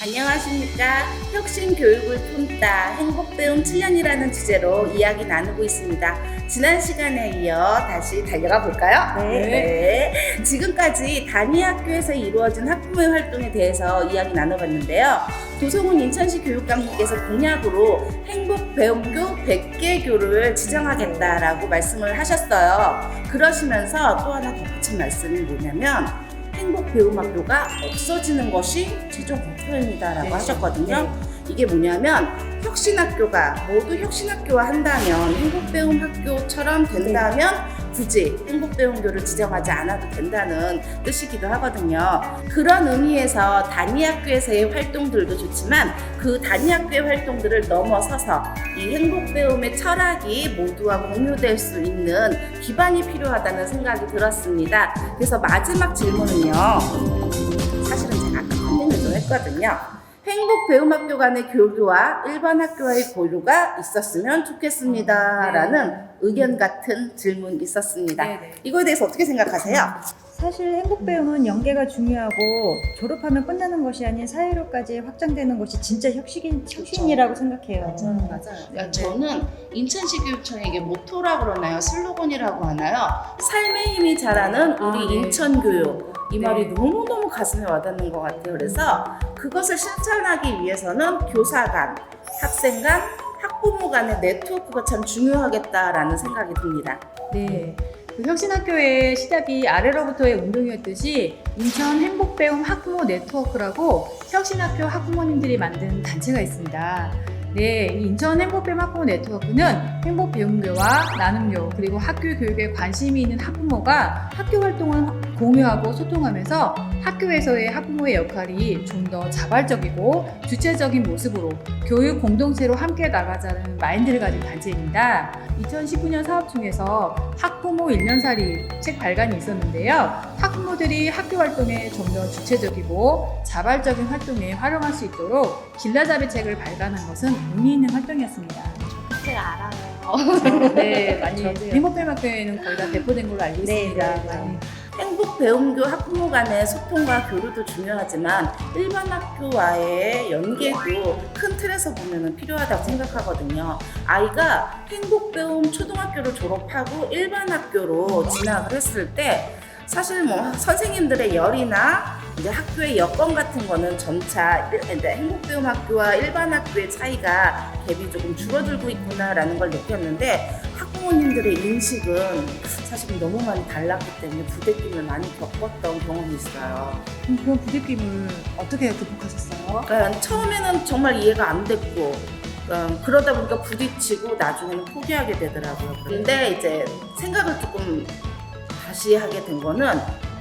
안녕하십니까. 혁신 교육을 품다 행복배움 7년이라는 주제로 이야기 나누고 있습니다. 지난 시간에 이어 다시 달려가 볼까요? 네. 지금까지 단위 학교에서 이루어진 학부모의 활동에 대해서 이야기 나눠봤는데요. 도성훈 인천시 교육감님께서 공약으로 행복배움교 100개 교를 지정하겠다라고 말씀을 하셨어요. 그러시면서 또 하나 덧붙인 말씀이 뭐냐면 행복배움학교가 없어지는 것이 최종 목표입니다라고 하셨거든요. 이게 뭐냐면 혁신학교가 모두 혁신학교화 한다면 행복배움학교처럼 된다면 굳이 행복배움교를 지정하지 않아도 된다는 뜻이기도 하거든요. 그런 의미에서 단위학교에서의 활동들도 좋지만 그 단위학교의 활동들을 넘어서서 이 행복배움의 철학이 모두와 공유될 수 있는 기반이 필요하다는 생각이 들었습니다. 그래서 마지막 질문은요. 사실은 제가 아까 컨닝을 좀 했거든요. 행복배움학교 간의 교류와 일반 학교와의 교류가 있었으면 좋겠습니다. 라는 의견 같은 질문이 있었습니다. 이거에 대해서 어떻게 생각하세요? 사실 행복배움은 연계가 중요하고 졸업하면 끝나는 것이 아닌 사회로까지 확장되는 것이 진짜 혁신이라고 생각해요. 맞아요. 그러니까 저는 인천시 교육청의 이게 모토라고 그러나요? 슬로건이라고 하나요? 삶의 힘이 자라는 우리 인천교육. 이 말이 너무너무 가슴에 와닿는 것 같아요. 그래서 그것을 실천하기 위해서는 교사 간, 학생 간, 학부모 간의 네트워크가 참 중요하겠다라는 생각이 듭니다. 네. 그 혁신학교의 시작이 아래로부터의 운동이었듯이 인천 행복배움 학부모 네트워크라고 혁신학교 학부모님들이 만든 단체가 있습니다. 네, 이 인천 행복배움 학부모 네트워크는 행복배움교와 나눔교 그리고 학교 교육에 관심이 있는 학부모가 학교 활동을 공유하고 소통하면서 학교에서의 학부모의 역할이 좀 더 자발적이고 주체적인 모습으로 교육 공동체로 함께 나가자는 마인드를 가진 단체입니다. 2019년 사업 중에서 학부모 1년살이 책 발간이 있었는데요. 학부모들이 학교 활동에 좀 더 주체적이고 자발적인 활동에 활용할 수 있도록 길라잡이 책을 발간한 것은 의미 있는 활동이었습니다. 제가 알아요. 네, 많이 행복배움 학교에는 거의 다 배포된 걸로 알고 있습니다. 행복배움교 학부모 간의 소통과 교류도 중요하지만 일반 학교와의 연계도 큰 틀에서 보면 필요하다고 생각하거든요. 아이가 행복배움 초등학교를 졸업하고 일반 학교로 진학을 했을 때 사실 뭐 선생님들의 열이나 이제 학교의 여건 같은 거는 점차 행복배움 학교와 일반 학교의 차이가 갭이 조금 줄어들고 있구나라는 걸 느꼈는데 학부모님들의 인식은 사실 너무 많이 달랐기 때문에 부대낌을 많이 겪었던 경험이 있어요. 그런 부대낌을 어떻게 극복하셨어요? 그러니까 처음에는 정말 이해가 안 됐고 그러다 보니까 부딪히고 나중에는 포기하게 되더라고요. 근데 이제 생각을 조금 다시 하게 된 거는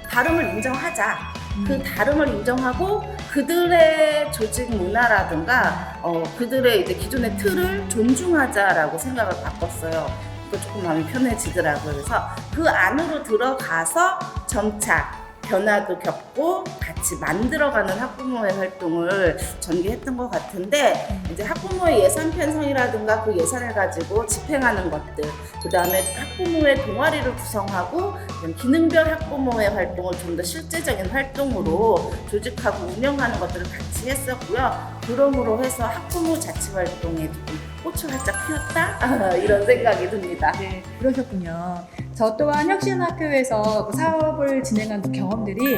다름을 인정하자. 그 다름을 인정하고 그들의 조직 문화라든가 그들의 이제 기존의 틀을 존중하자라고 생각을 바꿨어요. 그거 조금 마음이 편해지더라고요. 그래서 그 안으로 들어가서 점차 변화도 겪고 같이 만들어가는 학부모의 활동을 전개했던 것 같은데 이제 학부모의 예산 편성이라든가 그 예산을 가지고 집행하는 것들 그 다음에 학부모의 동아리를 구성하고 기능별 학부모의 활동을 좀 더 실제적인 활동으로 조직하고 운영하는 것들을 같이 했었고요. 그러므로 해서 학부모 자치 활동에 조금 꽃을 활짝 피웠다? 이런 생각이 듭니다. 네, 그러셨군요. 저 또한 혁신학교에서 그 사업을 진행한 그 경험들이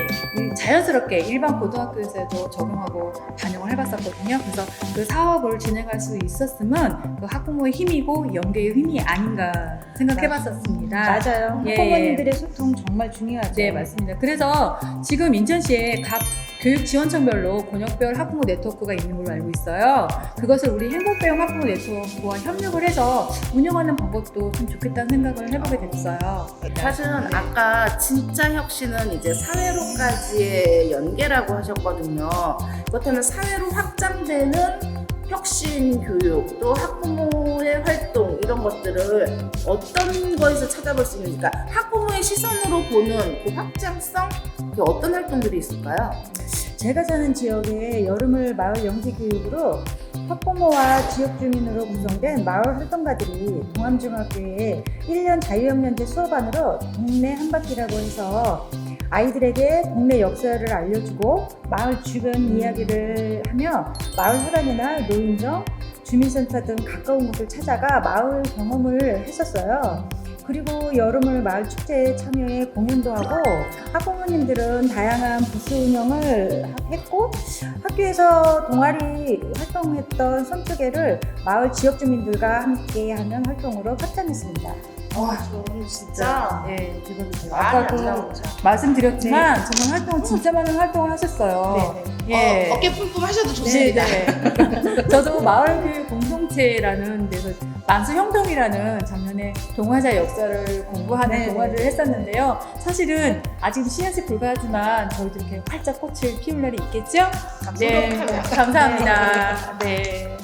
자연스럽게 일반 고등학교에서도 적용하고 반영을 해봤었거든요. 그래서 그 사업을 진행할 수 있었으면 그 학부모의 힘이고 연계의 힘이 아닌가 생각해봤었습니다. 맞아요. 예. 학부모님들의 소통 정말 중요하죠. 네, 맞습니다. 그래서 지금 인천시에 각 교육지원청별로 권역별 학부모 네트워크가 있는 걸로 알고 있어요. 그것을 우리 행복배움 학부모 네트워크와 협력을 해서 운영하는 방법도 좀 좋겠다는 생각을 해보게 됐어요. 사실은 아까 진짜 혁신은 이제 사회로까지의 연계라고 하셨거든요. 그렇다면 사회로 확장되는 혁신 교육, 또 학부모의 활동 이런 것들을 어떤 거에서 찾아볼 수 있는지가 학부모의 시선으로 보는 그 확장성? 그 어떤 활동들이 있을까요? 제가 사는 지역에 여름을 마을 영지 교육으로 학부모와 지역 주민으로 구성된 마을 활동가들이 동암중학교에 1년 자유학년제 수업안으로 동네 한바퀴라고 해서 아이들에게 동네 역사를 알려주고 마을 주변 이야기를 하며 마을 회관이나 노인정, 주민센터 등 가까운 곳을 찾아가 마을 경험을 했었어요. 그리고 여름을 마을 축제에 참여해 공연도 하고 학부모님들은 다양한 부스 운영을 했고 학교에서 동아리 활동했던 손뜨개를 마을 지역 주민들과 함께하는 활동으로 확장했습니다. 와, 저는 진짜 네, 즐거우세요. 말이 안 아까도 나오죠. 말씀드렸지만 정말 활동 진짜 많은 활동을 하셨어요. 예. 어깨 뿜뿜 하셔도 좋습니다. 네. 저도 마을교육 공동체라는 데서 만수형동이라는 작년에 동화자 역사를 공부하는 네, 동화를 했었는데요. 사실은 아직도 시연식 불가하지만 저희도 이렇게 활짝 꽃을 피울 날이 있겠죠? 네, 감사합니다. 네.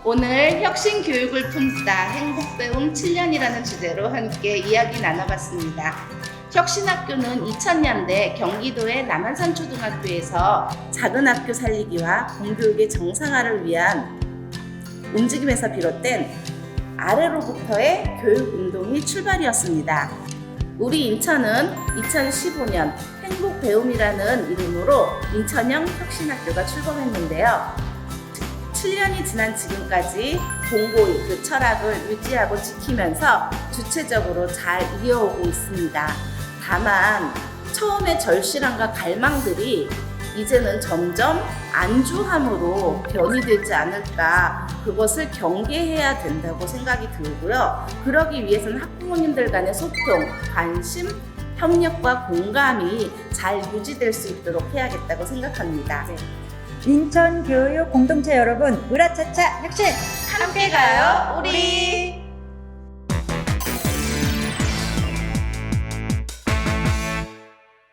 오늘 혁신 교육을 품다 행복배움 7년이라는 주제로 함께 이야기 나눠봤습니다. 혁신학교는 2000년대 경기도의 남한산초등학교에서 작은 학교 살리기와 공교육의 정상화를 위한 움직임에서 비롯된 아래로부터의 교육운동이 출발이었습니다. 우리 인천은 2015년 행복배움이라는 이름으로 인천형 혁신학교가 출범했는데요. 7년이 지난 지금까지 공고의 그 철학을 유지하고 지키면서 주체적으로 잘 이어오고 있습니다. 다만 처음의 절실함과 갈망들이 이제는 점점 안주함으로 변이되지 않을까, 그것을 경계해야 된다고 생각이 들고요. 그러기 위해서는 학부모님들 간의 소통, 관심, 협력과 공감이 잘 유지될 수 있도록 해야겠다고 생각합니다. 인천 교육 공동체 여러분, 으라차차 혁신! 함께 가요, 우리!